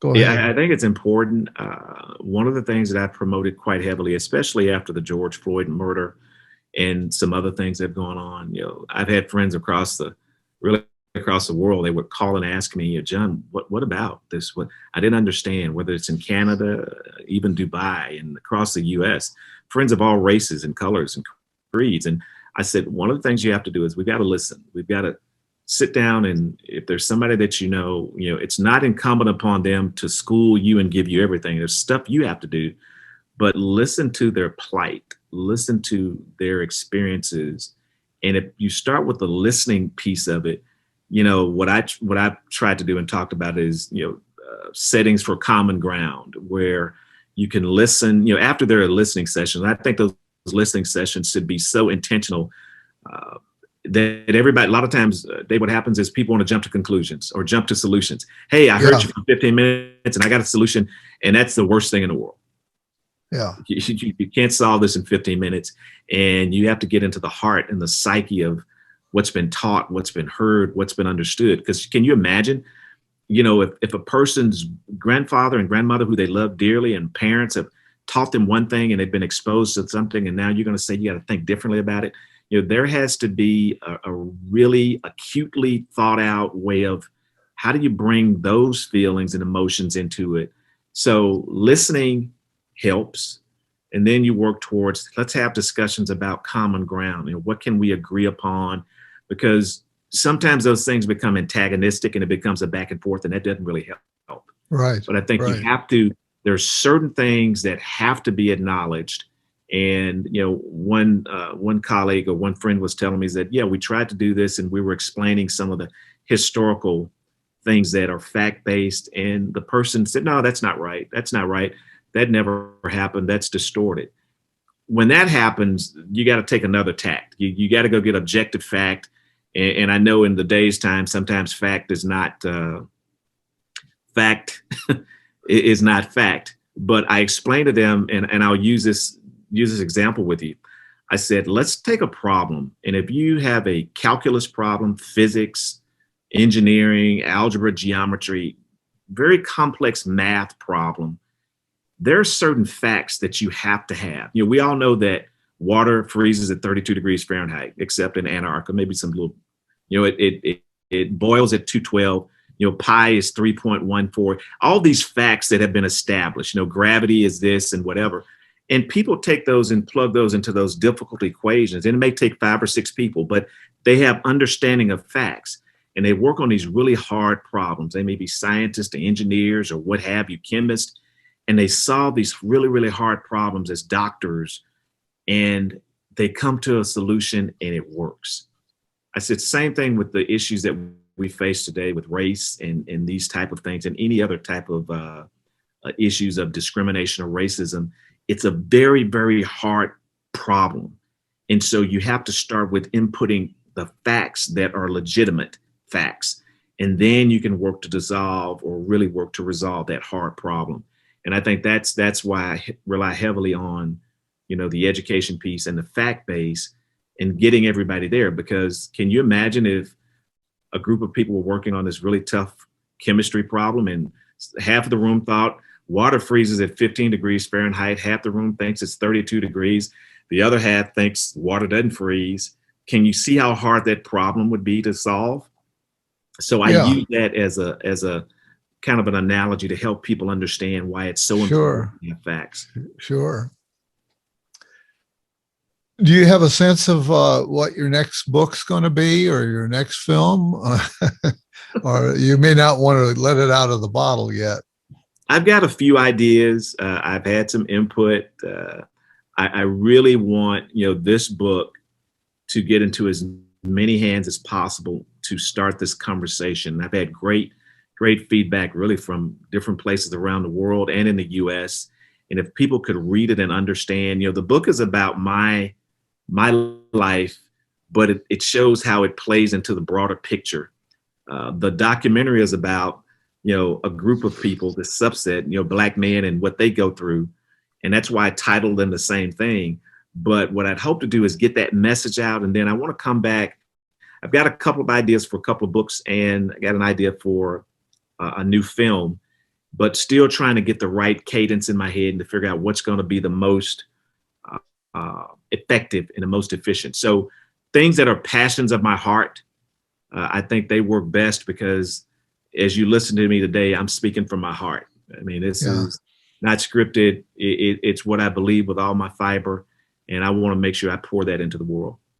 Go Yeah, ahead. I think it's important. One of the things that I promoted quite heavily, especially after the George Floyd murder and some other things that have gone on, I've had friends really across the world. They would call and ask me, John, what about this? What I didn't understand, whether it's in Canada, even Dubai, and across the U.S. Friends of all races and colors and creeds. And I said, one of the things you have to do is we've got to listen. We've got to sit down, and if there's somebody that it's not incumbent upon them to school you and give you everything. There's stuff you have to do, but listen to their plight, listen to their experiences. And if you start with the listening piece of it, what I tried to do and talked about is settings for common ground where you can listen. After there are listening sessions, I think those listening sessions should be so intentional, uh, that everybody, a lot of times, Dave, what happens is people want to jump to conclusions or jump to solutions. Hey, I heard Yeah, you for 15 minutes and I got a solution. And that's the worst thing in the world. yeah, You can't solve this in 15 minutes. And you have to get into the heart and the psyche of what's been taught, what's been heard, what's been understood. Because can you imagine, if a person's grandfather and grandmother who they love dearly and parents have taught them one thing and they've been exposed to something, and now you're going to say you got to think differently about it. There has to be a really acutely thought out way of how do you bring those feelings and emotions into it. So listening helps. And then you work towards, let's have discussions about common ground. What can we agree upon? Because sometimes those things become antagonistic and it becomes a back and forth, and that doesn't really help. right, But I think you right. have to, there's certain things that have to be acknowledged. And one colleague or one friend was telling me that, yeah, we tried to do this and we were explaining some of the historical things that are fact based, and the person said, no, that's not right, that's not right, that never happened, that's distorted. When that happens, you got to take another tact. You got to go get objective fact. And I know in the day's time, sometimes fact is not fact is not fact. But I explained to them, and I'll use this example with you. I said, let's take a problem, and if you have a calculus problem, physics, engineering, algebra, geometry, very complex math problem, there are certain facts that you have to have. We all know that water freezes at 32 degrees Fahrenheit, except in Antarctica, maybe some little, it boils at 212. Pi is 3.14. All these facts that have been established, gravity is this and whatever. And people take those and plug those into those difficult equations. And it may take 5 or 6 people, but they have understanding of facts. And they work on these really hard problems. They may be scientists or engineers or what have you, chemists, and they solve these really, really hard problems as doctors, and they come to a solution and it works. I said, same thing with the issues that we face today with race and these type of things and any other type of issues of discrimination or racism. It's a very, very hard problem. And so you have to start with inputting the facts that are legitimate facts. And then you can work to dissolve or really work to resolve that hard problem. And I think that's why I rely heavily on, the education piece and the fact base and getting everybody there. Because can you imagine if a group of people were working on this really tough chemistry problem and half of the room thought water freezes at 15 degrees Fahrenheit, half the room thinks it's 32 degrees, the other half thinks water doesn't freeze. Can you see how hard that problem would be to solve? So I Yeah, use that as a kind of an analogy to help people understand why it's so important sure, to have facts. sure. Do you have a sense of what your next book's going to be or your next film? Or you may not want to let it out of the bottle yet. I've got a few ideas. I've had some input. I really want this book to get into as many hands as possible to start this conversation. I've had great feedback really from different places around the world and in the U.S. And if people could read it and understand, the book is about my life, but it shows how it plays into the broader picture. The documentary is about a group of people, this subset, Black men and what they go through, and that's why I titled them the same thing. But what I'd hope to do is get that message out, and then I want to come back. I've got a couple of ideas for a couple of books, and I got an idea for a new film. but still trying to get the right cadence in my head and to figure out what's going to be the most effective and the most efficient. So things that are passions of my heart, I think they work best because as you listen to me today, I'm speaking from my heart. I mean, this Yeah. is not scripted. It's what I believe with all my fiber. And I want to make sure I pour that into the world.